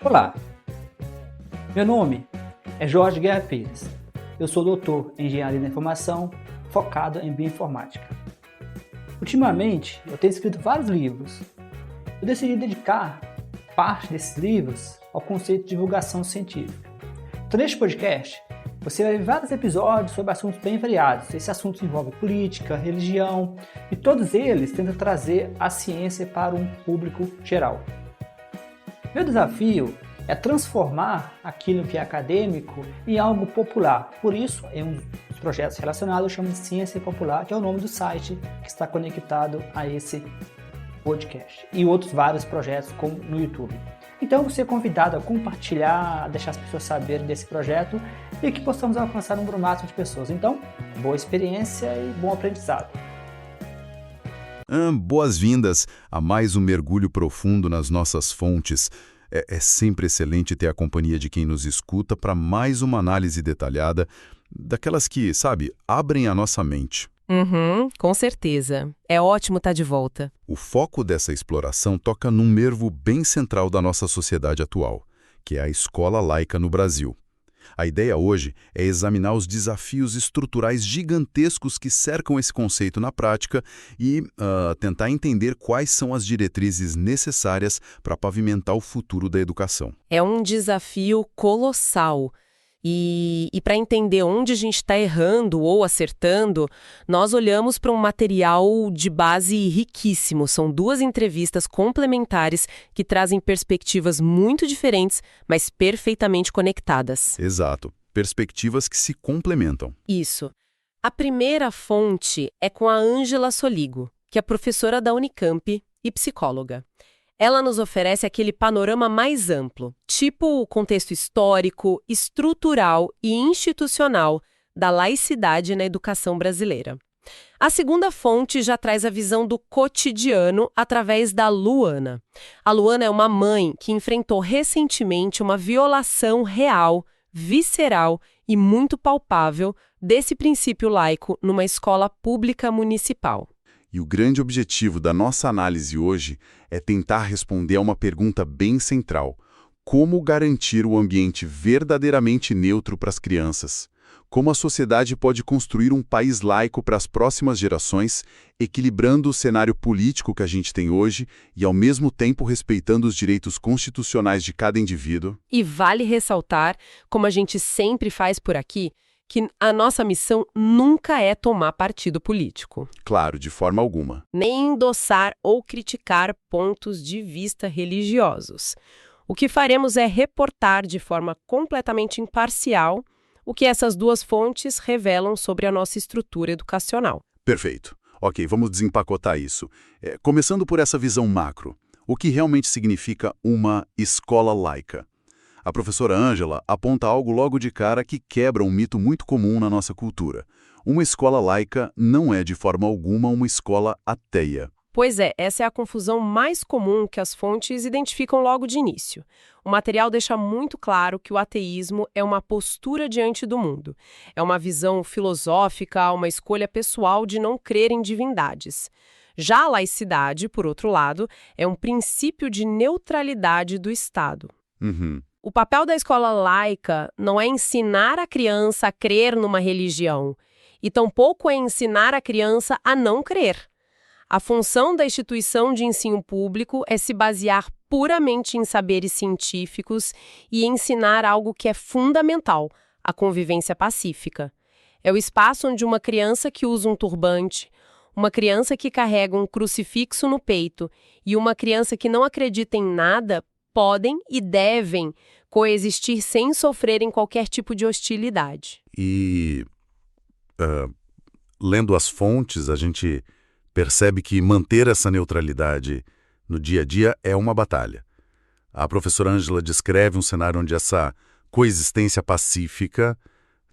Olá, meu nome é Jorge Guerra Pires. Eu sou doutor em Engenharia da Informação, focado em Bioinformática. Ultimamente, eu tenho escrito vários livros. Eu decidi dedicar parte desses livros ao conceito de divulgação científica. Então, neste podcast, você vai ver vários episódios sobre assuntos bem variados. Esses assuntos envolvem política, religião, e todos eles tentam trazer a ciência para um público geral. Meu desafio é transformar aquilo que é acadêmico em algo popular. Por isso, em um dos projetos relacionados, eu chamo de Ciência Popular, que é o nome do site que está conectado a esse podcast. E outros vários projetos como no YouTube. Então, você é convidado a compartilhar, a deixar as pessoas saberem desse projeto e que possamos alcançar um número máximo de pessoas. Então, boa experiência e bom aprendizado. Boas-vindas a mais um mergulho profundo nas nossas fontes. É sempre excelente ter a companhia de quem nos escuta para mais uma análise detalhada, daquelas que, abrem a nossa mente. Com certeza. É ótimo estar de volta. O foco dessa exploração toca num nervo bem central da nossa sociedade atual, que é a escola laica no Brasil. A ideia hoje é examinar os desafios estruturais gigantescos que cercam esse conceito na prática e tentar entender quais são as diretrizes necessárias para pavimentar o futuro da educação. É um desafio colossal. E para entender onde a gente está errando ou acertando, nós olhamos para um material de base riquíssimo. São 2 entrevistas complementares que trazem perspectivas muito diferentes, mas perfeitamente conectadas. Exato. Perspectivas que se complementam. Isso. A primeira fonte é com a Ângela Soligo, que é professora da Unicamp e psicóloga. Ela nos oferece aquele panorama mais amplo, tipo o contexto histórico, estrutural e institucional da laicidade na educação brasileira. A segunda fonte já traz a visão do cotidiano através da Luana. A Luana é uma mãe que enfrentou recentemente uma violação real, visceral e muito palpável desse princípio laico numa escola pública municipal. E o grande objetivo da nossa análise hoje é tentar responder a uma pergunta bem central: como garantir o ambiente verdadeiramente neutro para as crianças? Como a sociedade pode construir um país laico para as próximas gerações, equilibrando o cenário político que a gente tem hoje e, ao mesmo tempo, respeitando os direitos constitucionais de cada indivíduo? E vale ressaltar, como a gente sempre faz por aqui, que a nossa missão nunca é tomar partido político. Claro, de forma alguma. Nem endossar ou criticar pontos de vista religiosos. O que faremos é reportar de forma completamente imparcial o que essas 2 fontes revelam sobre a nossa estrutura educacional. Perfeito. Ok, vamos desempacotar isso. Começando por essa visão macro. O que realmente significa uma escola laica? A professora Ângela aponta algo logo de cara que quebra um mito muito comum na nossa cultura. Uma escola laica não é de forma alguma uma escola ateia. Pois é, essa é a confusão mais comum que as fontes identificam logo de início. O material deixa muito claro que o ateísmo é uma postura diante do mundo. É uma visão filosófica, uma escolha pessoal de não crer em divindades. Já a laicidade, por outro lado, é um princípio de neutralidade do Estado. O papel da escola laica não é ensinar a criança a crer numa religião, e tampouco é ensinar a criança a não crer. A função da instituição de ensino público é se basear puramente em saberes científicos e ensinar algo que é fundamental, a convivência pacífica. É o espaço onde uma criança que usa um turbante, uma criança que carrega um crucifixo no peito e uma criança que não acredita em nada podem e devem coexistir sem sofrerem qualquer tipo de hostilidade. E, lendo as fontes, a gente percebe que manter essa neutralidade no dia a dia é uma batalha. A professora Ângela descreve um cenário onde essa coexistência pacífica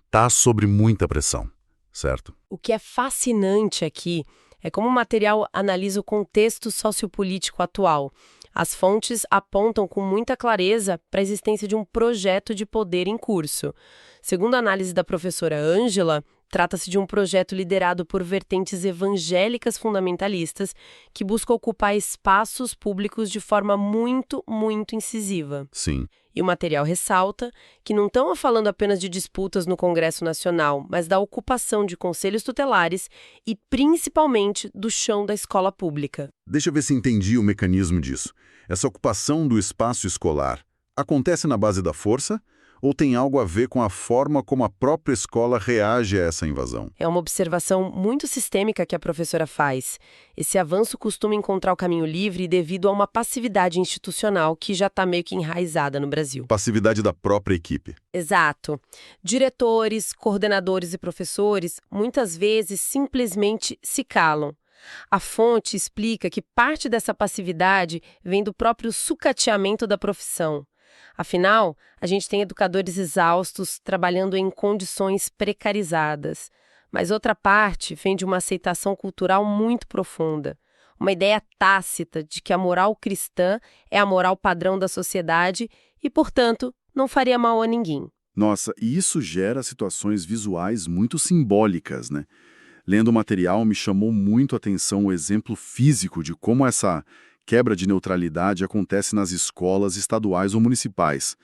está sob muita pressão, certo? O que é fascinante aqui é como o material analisa o contexto sociopolítico atual. As fontes apontam com muita clareza para a existência de um projeto de poder em curso. Segundo a análise da professora Ângela, Trata-se de um projeto liderado por vertentes evangélicas fundamentalistas que busca ocupar espaços públicos de forma muito, muito incisiva. Sim. E o material ressalta que não estão falando apenas de disputas no Congresso Nacional, mas da ocupação de conselhos tutelares e, principalmente, do chão da escola pública. Deixa eu ver se entendi o mecanismo disso. Essa ocupação do espaço escolar acontece na base da força ou tem algo a ver com a forma como a própria escola reage a essa invasão? É uma observação muito sistêmica que a professora faz. Esse avanço costuma encontrar o caminho livre devido a uma passividade institucional que já está meio que enraizada no Brasil. Passividade da própria equipe. Exato. Diretores, coordenadores e professores muitas vezes simplesmente se calam. A fonte explica que parte dessa passividade vem do próprio sucateamento da profissão. Afinal, a gente tem educadores exaustos trabalhando em condições precarizadas. Mas outra parte vem de uma aceitação cultural muito profunda. Uma ideia tácita de que a moral cristã é a moral padrão da sociedade e, portanto, não faria mal a ninguém. Nossa, e isso gera situações visuais muito simbólicas, né? Lendo o material, me chamou muito a atenção o exemplo físico de como essa quebra de neutralidade acontece nas escolas estaduais ou municipais.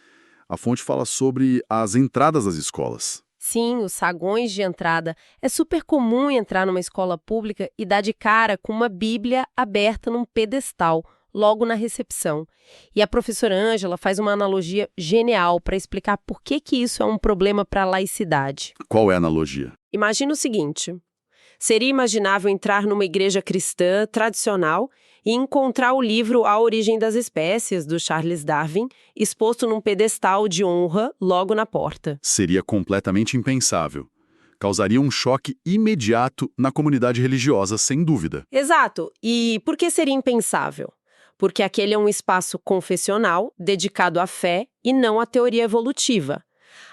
A fonte fala sobre as entradas das escolas. Sim, os sagões de entrada. É super comum entrar numa escola pública e dar de cara com uma Bíblia aberta num pedestal, logo na recepção. E a professora Ângela faz uma analogia genial para explicar por que isso é um problema para a laicidade. Qual é a analogia? Imagina o seguinte: seria imaginável entrar numa igreja cristã tradicional e encontrar o livro A Origem das Espécies, do Charles Darwin, exposto num pedestal de honra logo na porta. Seria completamente impensável. Causaria um choque imediato na comunidade religiosa, sem dúvida. Exato. E por que seria impensável? Porque aquele é um espaço confessional, dedicado à fé e não à teoria evolutiva.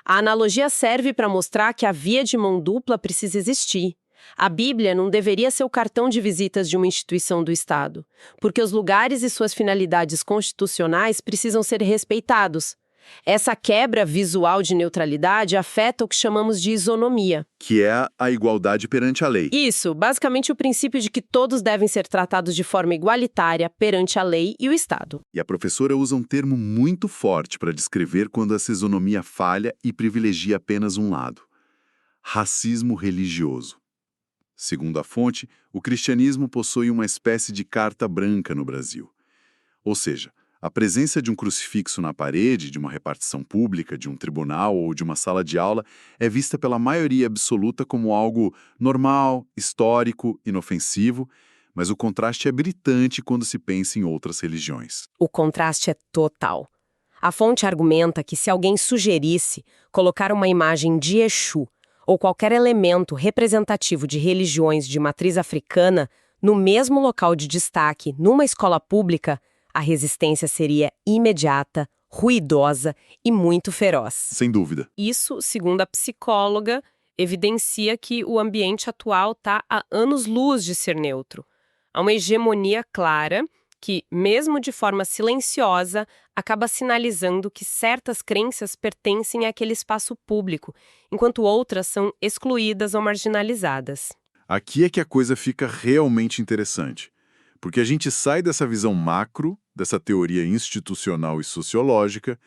A analogia serve para mostrar que a via de mão dupla precisa existir. A Bíblia não deveria ser o cartão de visitas de uma instituição do Estado, porque os lugares e suas finalidades constitucionais precisam ser respeitados. Essa quebra visual de neutralidade afeta o que chamamos de isonomia. Que é a igualdade perante a lei. Isso, basicamente o princípio de que todos devem ser tratados de forma igualitária perante a lei e o Estado. E a professora usa um termo muito forte para descrever quando essa isonomia falha e privilegia apenas um lado: racismo religioso. Segundo a fonte, o cristianismo possui uma espécie de carta branca no Brasil. Ou seja, a presença de um crucifixo na parede, de uma repartição pública, de um tribunal ou de uma sala de aula é vista pela maioria absoluta como algo normal, histórico, inofensivo, mas o contraste é gritante quando se pensa em outras religiões. O contraste é total. A fonte argumenta que se alguém sugerisse colocar uma imagem de Exu ou qualquer elemento representativo de religiões de matriz africana no mesmo local de destaque numa escola pública, a resistência seria imediata, ruidosa e muito feroz. Sem dúvida. Isso, segundo a psicóloga, evidencia que o ambiente atual está a anos-luz de ser neutro. Há uma hegemonia clara que, mesmo de forma silenciosa, acaba sinalizando que certas crenças pertencem àquele espaço público, enquanto outras são excluídas ou marginalizadas. Aqui é que a coisa fica realmente interessante, porque a gente sai dessa visão macro, dessa teoria institucional e sociológica,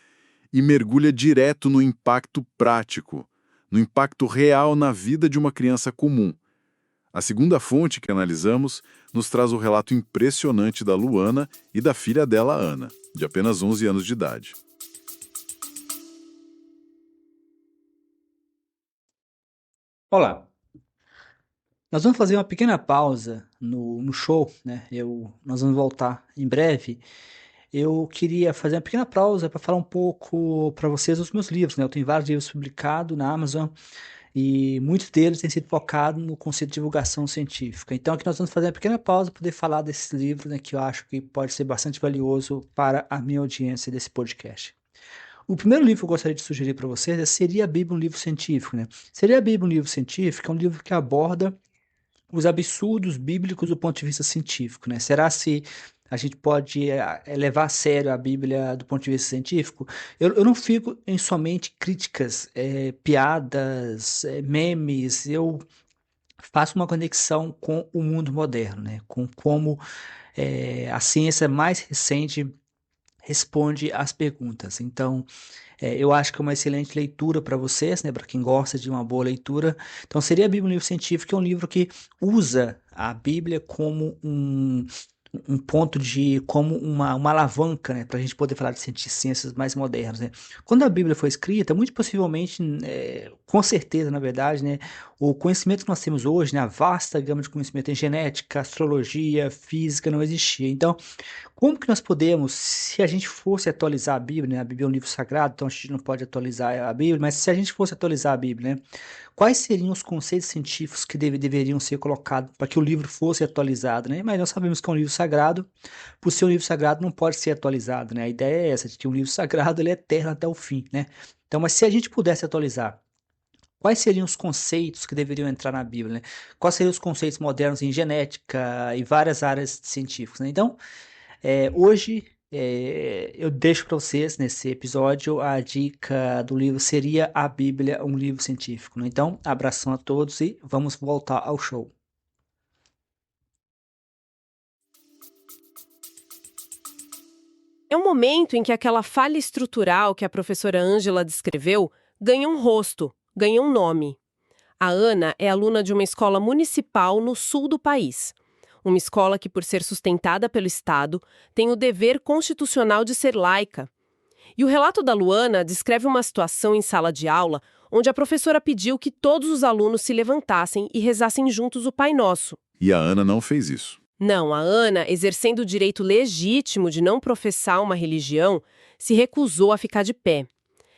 e mergulha direto no impacto prático, no impacto real na vida de uma criança comum. A segunda fonte que analisamos nos traz o relato impressionante da Luana e da filha dela, Ana, de apenas 11 anos de idade. Olá, nós vamos fazer uma pequena pausa no show, né? Nós vamos voltar em breve. Eu queria fazer uma pequena pausa para falar um pouco para vocês dos meus livros, né? Eu tenho vários livros publicados na Amazon e muitos deles têm sido focados no conceito de divulgação científica. Então aqui nós vamos fazer uma pequena pausa para poder falar desses livros, né, que eu acho que pode ser bastante valioso para a minha audiência desse podcast. O primeiro livro que eu gostaria de sugerir para vocês é Seria a Bíblia um livro científico, né? Seria a Bíblia um livro científico é um livro que aborda os absurdos bíblicos do ponto de vista científico, né? Será se a gente pode levar a sério a Bíblia do ponto de vista científico, eu não fico em somente críticas, piadas, memes, eu faço uma conexão com o mundo moderno, né? Com como a ciência mais recente responde às perguntas. Então, eu acho que é uma excelente leitura para vocês, né? Para quem gosta de uma boa leitura. Então, seria a Bíblia um livro científico, que é um livro que usa a Bíblia como um ponto como uma alavanca, né, para a gente poder falar de ciências mais modernas, né. Quando a Bíblia foi escrita, muito possivelmente, com certeza, na verdade, né, o conhecimento que nós temos hoje, né, a vasta gama de conhecimento em genética, astrologia, física, não existia. Então, como que nós podemos, se a gente fosse atualizar a Bíblia, né, a Bíblia é um livro sagrado, então a gente não pode atualizar a Bíblia, mas se a gente fosse atualizar a Bíblia, né, quais seriam os conceitos científicos que deveriam ser colocados para que o livro fosse atualizado, né? Mas nós sabemos que é um livro sagrado, por ser um livro sagrado não pode ser atualizado, né? A ideia é essa, de que um livro sagrado ele é eterno até o fim, né? Então, mas se a gente pudesse atualizar, quais seriam os conceitos que deveriam entrar na Bíblia, né? Quais seriam os conceitos modernos em genética e várias áreas científicas, né? Então, hoje eu deixo para vocês, nesse episódio, a dica do livro seria A Bíblia, um livro científico, né? Então, abração a todos e vamos voltar ao show. É um momento em que aquela falha estrutural que a professora Ângela descreveu ganha um rosto, ganha um nome. A Ana é aluna de uma escola municipal no sul do país. Uma escola que, por ser sustentada pelo Estado, tem o dever constitucional de ser laica. E o relato da Luana descreve uma situação em sala de aula onde a professora pediu que todos os alunos se levantassem e rezassem juntos o Pai Nosso. E a Ana não fez isso. Não, a Ana, exercendo o direito legítimo de não professar uma religião, se recusou a ficar de pé.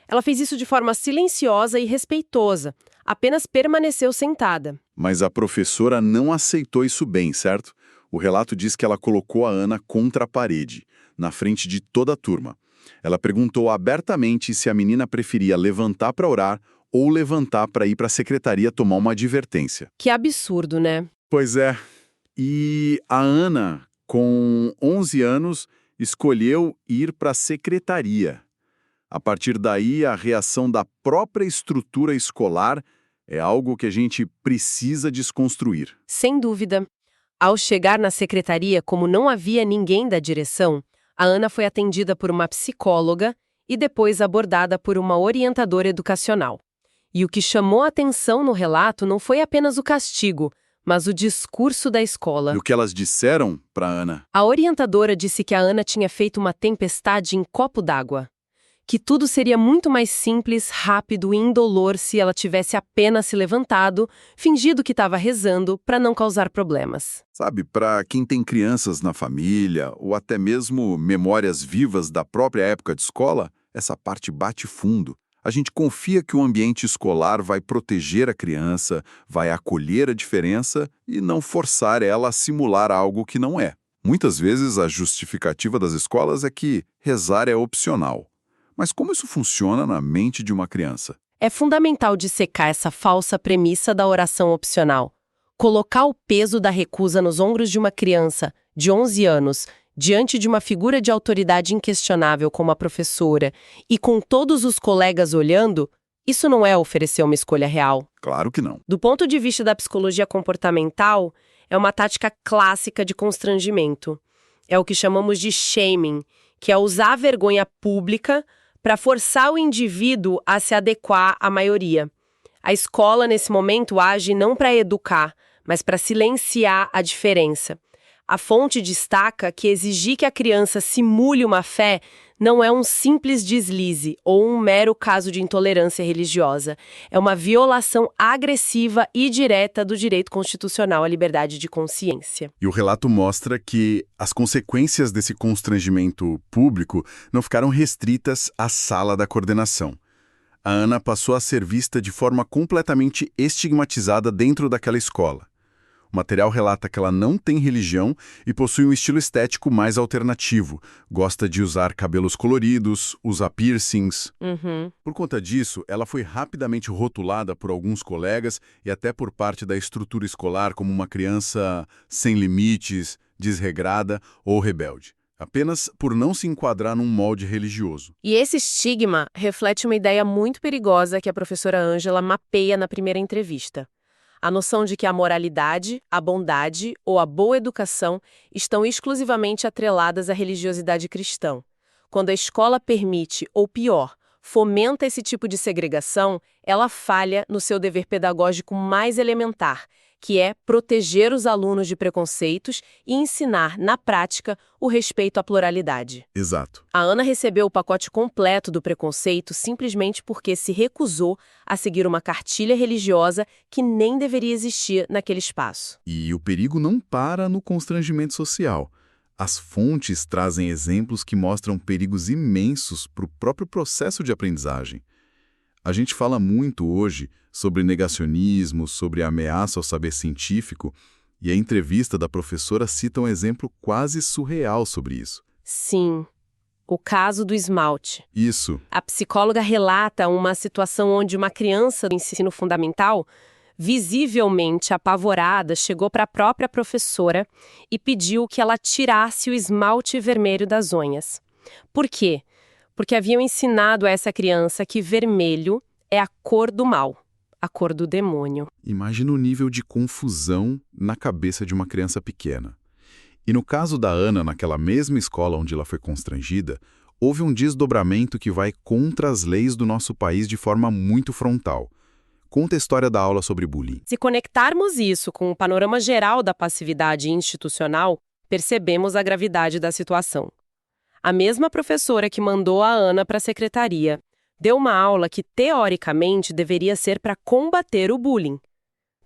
Ela fez isso de forma silenciosa e respeitosa, apenas permaneceu sentada. Mas a professora não aceitou isso bem, certo? O relato diz que ela colocou a Ana contra a parede, na frente de toda a turma. Ela perguntou abertamente se a menina preferia levantar para orar ou levantar para ir para a secretaria tomar uma advertência. Que absurdo, né? Pois é. E a Ana, com 11 anos, escolheu ir para a secretaria. A partir daí, a reação da própria estrutura escolar é algo que a gente precisa desconstruir. Sem dúvida. Ao chegar na secretaria, como não havia ninguém da direção, a Ana foi atendida por uma psicóloga e depois abordada por uma orientadora educacional. E o que chamou a atenção no relato não foi apenas o castigo, mas o discurso da escola. E o que elas disseram para Ana? A orientadora disse que a Ana tinha feito uma tempestade em copo d'água. Que tudo seria muito mais simples, rápido e indolor se ela tivesse apenas se levantado, fingido que estava rezando para não causar problemas. Sabe, para quem tem crianças na família ou até mesmo memórias vivas da própria época de escola, essa parte bate fundo. A gente confia que o ambiente escolar vai proteger a criança, vai acolher a diferença e não forçar ela a simular algo que não é. Muitas vezes a justificativa das escolas é que rezar é opcional. Mas como isso funciona na mente de uma criança? É fundamental dissecar essa falsa premissa da oração opcional. Colocar o peso da recusa nos ombros de uma criança de 11 anos, diante de uma figura de autoridade inquestionável como a professora, e com todos os colegas olhando, isso não é oferecer uma escolha real. Claro que não. Do ponto de vista da psicologia comportamental, é uma tática clássica de constrangimento. É o que chamamos de shaming, que é usar a vergonha pública para forçar o indivíduo a se adequar à maioria. A escola, nesse momento, age não para educar, mas para silenciar a diferença. A fonte destaca que exigir que a criança simule uma fé não é um simples deslize ou um mero caso de intolerância religiosa. É uma violação agressiva e direta do direito constitucional à liberdade de consciência. E o relato mostra que as consequências desse constrangimento público não ficaram restritas à sala da coordenação. A Ana passou a ser vista de forma completamente estigmatizada dentro daquela escola. O material relata que ela não tem religião e possui um estilo estético mais alternativo. Gosta de usar cabelos coloridos, usa piercings. Por conta disso, ela foi rapidamente rotulada por alguns colegas e até por parte da estrutura escolar como uma criança sem limites, desregrada ou rebelde, apenas por não se enquadrar num molde religioso. E esse estigma reflete uma ideia muito perigosa que a professora Ângela mapeia na primeira entrevista. A noção de que a moralidade, a bondade ou a boa educação estão exclusivamente atreladas à religiosidade cristã. Quando a escola permite, ou pior, fomenta esse tipo de segregação, ela falha no seu dever pedagógico mais elementar, que é proteger os alunos de preconceitos e ensinar, na prática, o respeito à pluralidade. Exato. A Ana recebeu o pacote completo do preconceito simplesmente porque se recusou a seguir uma cartilha religiosa que nem deveria existir naquele espaço. E o perigo não para no constrangimento social. As fontes trazem exemplos que mostram perigos imensos para o próprio processo de aprendizagem. A gente fala muito hoje sobre negacionismo, sobre ameaça ao saber científico, e a entrevista da professora cita um exemplo quase surreal sobre isso. Sim, o caso do esmalte. Isso. A psicóloga relata uma situação onde uma criança do ensino fundamental, visivelmente apavorada, chegou para a própria professora e pediu que ela tirasse o esmalte vermelho das unhas. Por quê? Porque haviam ensinado a essa criança que vermelho é a cor do mal, a cor do demônio. Imagina o nível de confusão na cabeça de uma criança pequena. E no caso da Ana, naquela mesma escola onde ela foi constrangida, houve um desdobramento que vai contra as leis do nosso país de forma muito frontal. Conta a história da aula sobre bullying. Se conectarmos isso com o panorama geral da passividade institucional, percebemos a gravidade da situação. A mesma professora que mandou a Ana para a secretaria deu uma aula que, teoricamente, deveria ser para combater o bullying.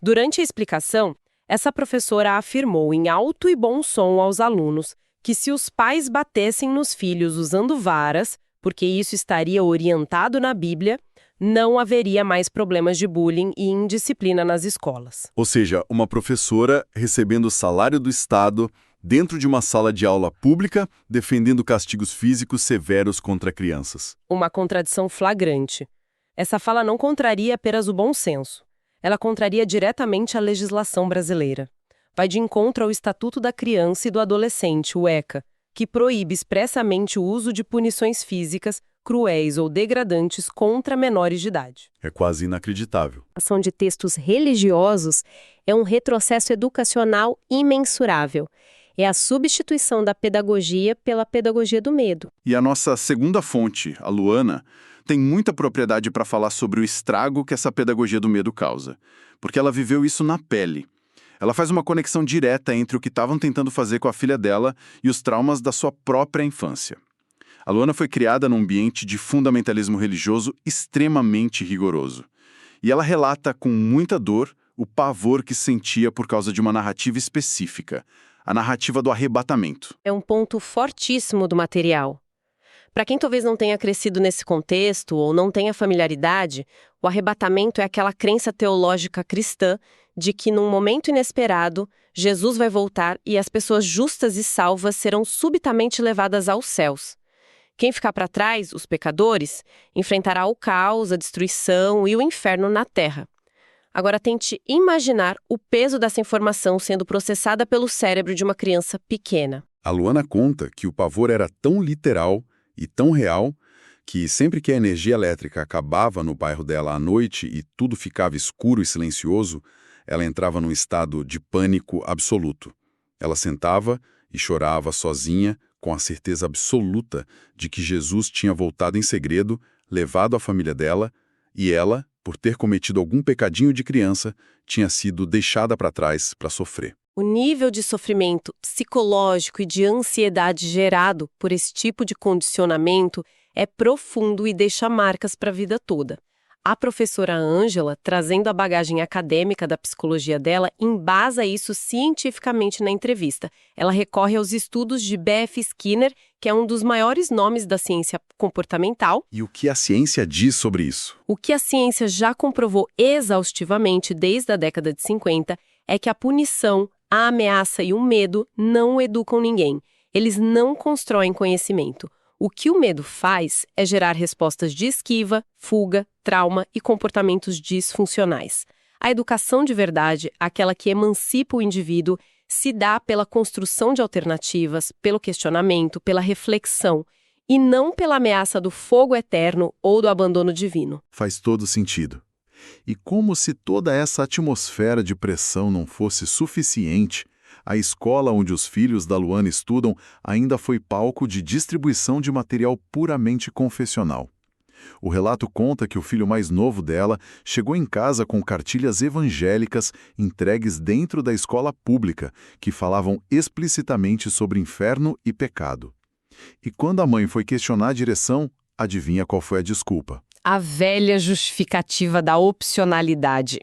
Durante a explicação, essa professora afirmou em alto e bom som aos alunos que se os pais batessem nos filhos usando varas, porque isso estaria orientado na Bíblia, não haveria mais problemas de bullying e indisciplina nas escolas. Ou seja, uma professora recebendo o salário do Estado dentro de uma sala de aula pública, defendendo castigos físicos severos contra crianças. Uma contradição flagrante. Essa fala não contraria apenas o bom senso. Ela contraria diretamente a legislação brasileira. Vai de encontro ao Estatuto da Criança e do Adolescente, o ECA, que proíbe expressamente o uso de punições físicas, cruéis ou degradantes contra menores de idade. É quase inacreditável. A ação de textos religiosos é um retrocesso educacional imensurável. É a substituição da pedagogia pela pedagogia do medo. E a nossa segunda fonte, a Luana, tem muita propriedade para falar sobre o estrago que essa pedagogia do medo causa, porque ela viveu isso na pele. Ela faz uma conexão direta entre o que estavam tentando fazer com a filha dela e os traumas da sua própria infância. A Luana foi criada num ambiente de fundamentalismo religioso extremamente rigoroso. E ela relata com muita dor o pavor que sentia por causa de uma narrativa específica, a narrativa do arrebatamento. É um ponto fortíssimo do material. Para quem talvez não tenha crescido nesse contexto ou não tenha familiaridade, o arrebatamento é aquela crença teológica cristã de que, num momento inesperado, Jesus vai voltar e as pessoas justas e salvas serão subitamente levadas aos céus. Quem ficar para trás, os pecadores, enfrentará o caos, a destruição e o inferno na terra. Agora tente imaginar o peso dessa informação sendo processada pelo cérebro de uma criança pequena. A Luana conta que o pavor era tão literal e tão real que sempre que a energia elétrica acabava no bairro dela à noite e tudo ficava escuro e silencioso, ela entrava num estado de pânico absoluto. Ela sentava e chorava sozinha, com a certeza absoluta de que Jesus tinha voltado em segredo, levado a família dela, e ela, por ter cometido algum pecadinho de criança, tinha sido deixada para trás para sofrer. O nível de sofrimento psicológico e de ansiedade gerado por esse tipo de condicionamento é profundo e deixa marcas para a vida toda. A professora Ângela, trazendo a bagagem acadêmica da psicologia dela, embasa isso cientificamente na entrevista. Ela recorre aos estudos de B.F. Skinner, que é um dos maiores nomes da ciência comportamental. E o que a ciência diz sobre isso? O que a ciência já comprovou exaustivamente desde a década de 50 é que a punição, a ameaça e o medo não educam ninguém. Eles não constroem conhecimento. O que o medo faz é gerar respostas de esquiva, fuga, trauma e comportamentos disfuncionais. A educação de verdade, aquela que emancipa o indivíduo, se dá pela construção de alternativas, pelo questionamento, pela reflexão, e não pela ameaça do fogo eterno ou do abandono divino. Faz todo sentido. E como se toda essa atmosfera de pressão não fosse suficiente, a escola onde os filhos da Luana estudam ainda foi palco de distribuição de material puramente confessional. O relato conta que o filho mais novo dela chegou em casa com cartilhas evangélicas entregues dentro da escola pública, que falavam explicitamente sobre inferno e pecado. E quando a mãe foi questionar a direção, adivinha qual foi a desculpa? A velha justificativa da opcionalidade.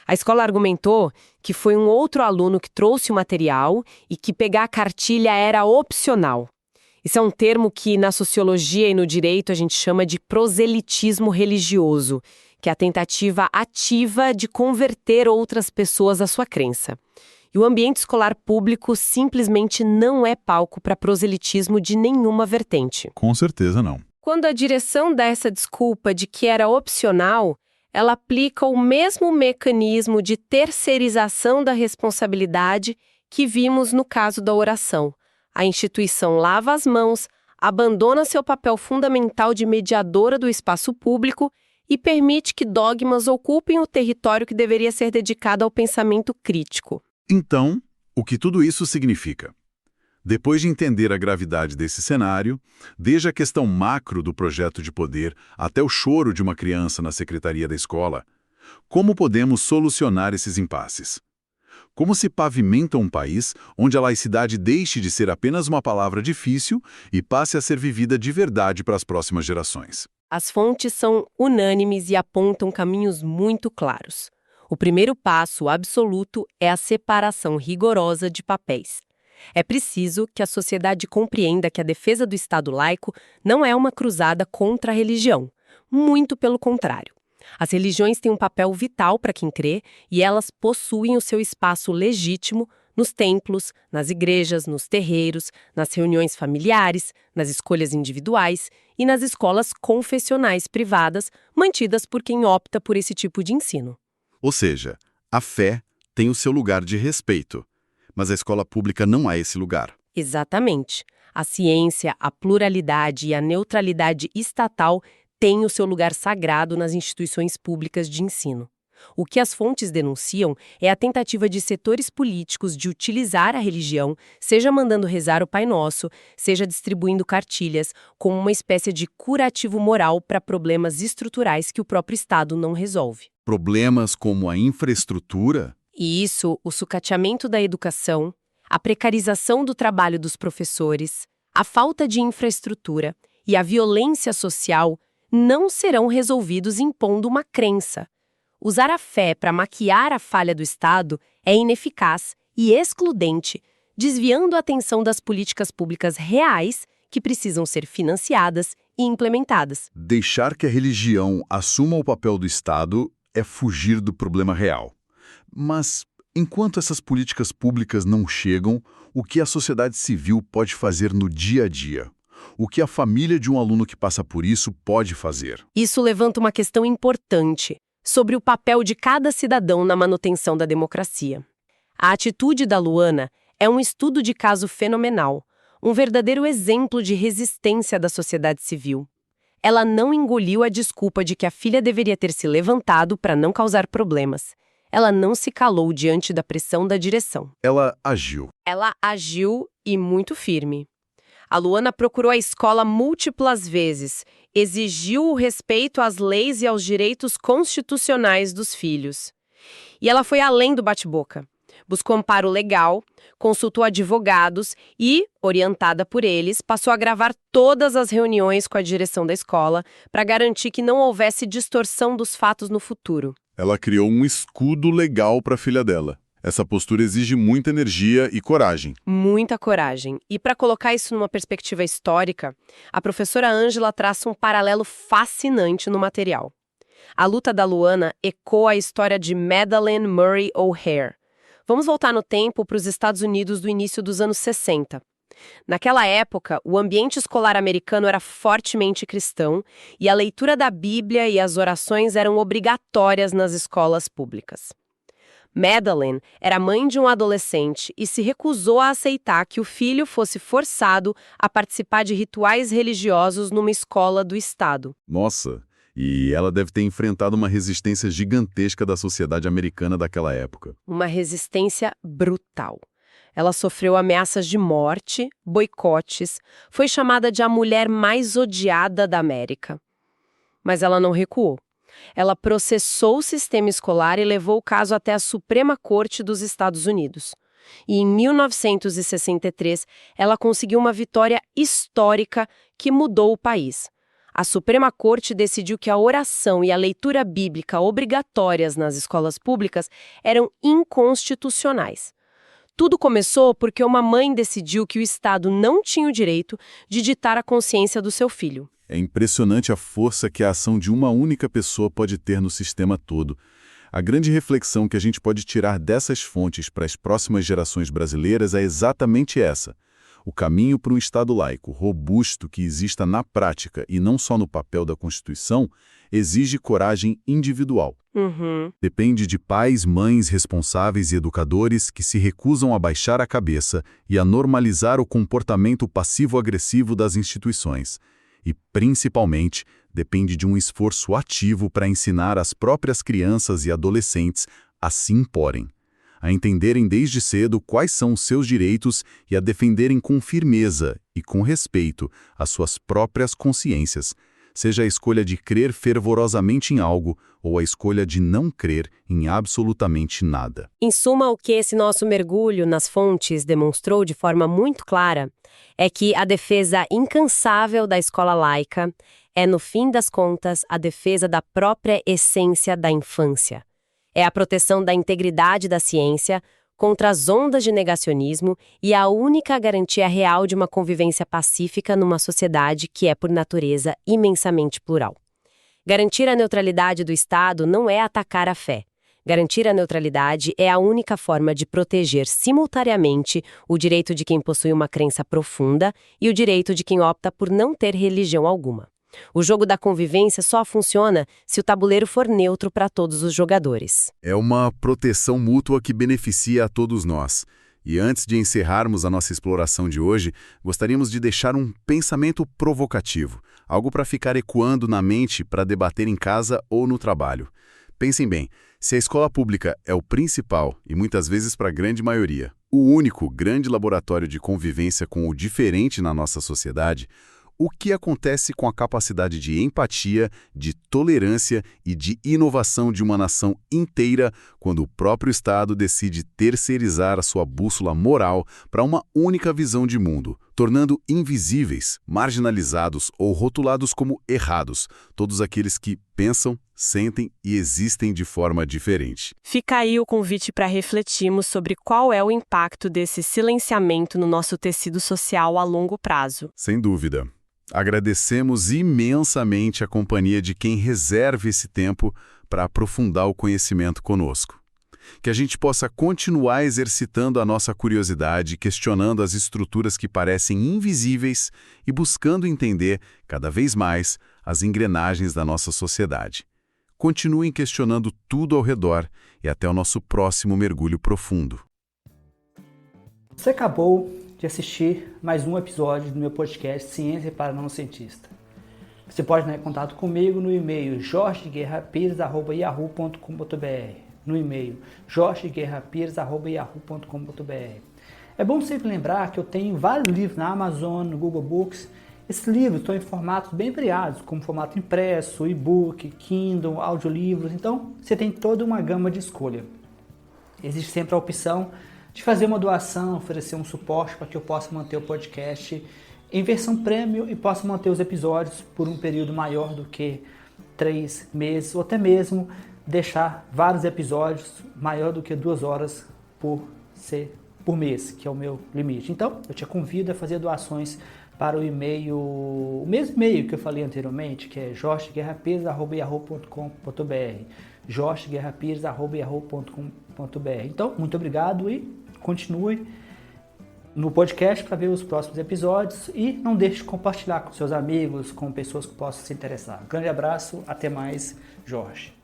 A escola argumentou que foi um outro aluno que trouxe o material e que pegar a cartilha era opcional. Isso é um termo que na sociologia e no direito a gente chama de proselitismo religioso, que é a tentativa ativa de converter outras pessoas à sua crença. E o ambiente escolar público simplesmente não é palco para proselitismo de nenhuma vertente. Com certeza não. Quando a direção dá essa desculpa de que era opcional, ela aplica o mesmo mecanismo de terceirização da responsabilidade que vimos no caso da oração. A instituição lava as mãos, abandona seu papel fundamental de mediadora do espaço público e permite que dogmas ocupem o território que deveria ser dedicado ao pensamento crítico. Então, o que tudo isso significa? Depois de entender a gravidade desse cenário, desde a questão macro do projeto de poder até o choro de uma criança na secretaria da escola, como podemos solucionar esses impasses? Como se pavimenta um país onde a laicidade deixe de ser apenas uma palavra difícil e passe a ser vivida de verdade para as próximas gerações? As fontes são unânimes e apontam caminhos muito claros. O primeiro passo absoluto é a separação rigorosa de papéis. É preciso que a sociedade compreenda que a defesa do Estado laico não é uma cruzada contra a religião. Muito pelo contrário. As religiões têm um papel vital para quem crê e elas possuem o seu espaço legítimo nos templos, nas igrejas, nos terreiros, nas reuniões familiares, nas escolhas individuais e nas escolas confessionais privadas mantidas por quem opta por esse tipo de ensino. Ou seja, a fé tem o seu lugar de respeito, mas a escola pública não há esse lugar. Exatamente. A ciência, a pluralidade e a neutralidade estatal têm o seu lugar sagrado nas instituições públicas de ensino. O que as fontes denunciam é a tentativa de setores políticos de utilizar a religião, seja mandando rezar o Pai Nosso, seja distribuindo cartilhas, como uma espécie de curativo moral para problemas estruturais que o próprio Estado não resolve. Problemas como a infraestrutura? E isso, o sucateamento da educação, a precarização do trabalho dos professores, a falta de infraestrutura e a violência social não serão resolvidos impondo uma crença. Usar a fé para maquiar a falha do Estado é ineficaz e excludente, desviando a atenção das políticas públicas reais que precisam ser financiadas e implementadas. Deixar que a religião assuma o papel do Estado é fugir do problema real. Mas, enquanto essas políticas públicas não chegam, o que a sociedade civil pode fazer no dia a dia? O que a família de um aluno que passa por isso pode fazer? Isso levanta uma questão importante sobre o papel de cada cidadão na manutenção da democracia. A atitude da Luana é um estudo de caso fenomenal, um verdadeiro exemplo de resistência da sociedade civil. Ela não engoliu a desculpa de que a filha deveria ter se levantado para não causar problemas. Ela não se calou diante da pressão da direção. Ela agiu. Ela agiu e muito firme. A Luana procurou a escola múltiplas vezes, exigiu o respeito às leis e aos direitos constitucionais dos filhos. E ela foi além do bate-boca. Buscou amparo legal, consultou advogados e, orientada por eles, passou a gravar todas as reuniões com a direção da escola para garantir que não houvesse distorção dos fatos no futuro. Ela criou um escudo legal para a filha dela. Essa postura exige muita energia e coragem. Muita coragem. E para colocar isso numa perspectiva histórica, a professora Ângela traça um paralelo fascinante no material. A luta da Luana ecoa a história de Madeleine Murray O'Hair. Vamos voltar no tempo para os Estados Unidos do início dos anos 60. Naquela época, o ambiente escolar americano era fortemente cristão e a leitura da Bíblia e as orações eram obrigatórias nas escolas públicas. Madeleine era mãe de um adolescente e se recusou a aceitar que o filho fosse forçado a participar de rituais religiosos numa escola do estado. Nossa, e ela deve ter enfrentado uma resistência gigantesca da sociedade americana daquela época. Uma resistência brutal. Ela sofreu ameaças de morte, boicotes, foi chamada de a mulher mais odiada da América. Mas ela não recuou. Ela processou o sistema escolar e levou o caso até a Suprema Corte dos Estados Unidos. E em 1963, ela conseguiu uma vitória histórica que mudou o país. A Suprema Corte decidiu que a oração e a leitura bíblica obrigatórias nas escolas públicas eram inconstitucionais. Tudo começou porque uma mãe decidiu que o Estado não tinha o direito de ditar a consciência do seu filho. É impressionante a força que a ação de uma única pessoa pode ter no sistema todo. A grande reflexão que a gente pode tirar dessas fontes para as próximas gerações brasileiras é exatamente essa. O caminho para um Estado laico, robusto, que exista na prática e não só no papel da Constituição, exige coragem individual. Depende de pais, mães responsáveis e educadores que se recusam a baixar a cabeça e a normalizar o comportamento passivo-agressivo das instituições. E, principalmente, depende de um esforço ativo para ensinar as próprias crianças e adolescentes a se imporem, a entenderem desde cedo quais são os seus direitos e a defenderem com firmeza e com respeito as suas próprias consciências, seja a escolha de crer fervorosamente em algo ou a escolha de não crer em absolutamente nada. Em suma, o que esse nosso mergulho nas fontes demonstrou de forma muito clara é que a defesa incansável da escola laica é, no fim das contas, a defesa da própria essência da infância. É a proteção da integridade da ciência contra as ondas de negacionismo e a única garantia real de uma convivência pacífica numa sociedade que é, por natureza, imensamente plural. Garantir a neutralidade do Estado não é atacar a fé. Garantir a neutralidade é a única forma de proteger simultaneamente o direito de quem possui uma crença profunda e o direito de quem opta por não ter religião alguma. O jogo da convivência só funciona se o tabuleiro for neutro para todos os jogadores. É uma proteção mútua que beneficia a todos nós. E antes de encerrarmos a nossa exploração de hoje, gostaríamos de deixar um pensamento provocativo, algo para ficar ecoando na mente para debater em casa ou no trabalho. Pensem bem, se a escola pública é o principal, e muitas vezes para a grande maioria, o único grande laboratório de convivência com o diferente na nossa sociedade, o que acontece com a capacidade de empatia, de tolerância e de inovação de uma nação inteira quando o próprio Estado decide terceirizar a sua bússola moral para uma única visão de mundo, tornando invisíveis, marginalizados ou rotulados como errados todos aqueles que pensam, sentem e existem de forma diferente. Fica aí o convite para refletirmos sobre qual é o impacto desse silenciamento no nosso tecido social a longo prazo. Sem dúvida. Agradecemos imensamente a companhia de quem reserva esse tempo para aprofundar o conhecimento conosco. Que a gente possa continuar exercitando a nossa curiosidade, questionando as estruturas que parecem invisíveis e buscando entender, cada vez mais, as engrenagens da nossa sociedade. Continuem questionando tudo ao redor e até o nosso próximo mergulho profundo. Você acabou de assistir mais um episódio do meu podcast Ciência para Não Cientista. Você pode entrar em contato comigo no e-mail jorgeguerrapires@yahoo.com.br, no e-mail jorgeguerrapires@yahoo.com.br. É bom sempre lembrar que eu tenho vários livros na Amazon, no Google Books. Esses livros estão em formatos bem variados, como formato impresso, e-book, Kindle, audiolivros, então você tem toda uma gama de escolha. Existe sempre a opção de fazer uma doação, oferecer um suporte para que eu possa manter o podcast em versão premium e possa manter os episódios por um período maior do que 3 meses, ou até mesmo deixar vários episódios maior do que 2 horas por mês, que é o meu limite. Então, eu te convido a fazer doações para o e-mail, o mesmo e-mail que eu falei anteriormente, que é jorgeguerrapires@yahoo.com.br, jorgeguerrapires@yahoo.com.br. Então, muito obrigado e continue no podcast para ver os próximos episódios e não deixe de compartilhar com seus amigos, com pessoas que possam se interessar. Um grande abraço, até mais, Jorge.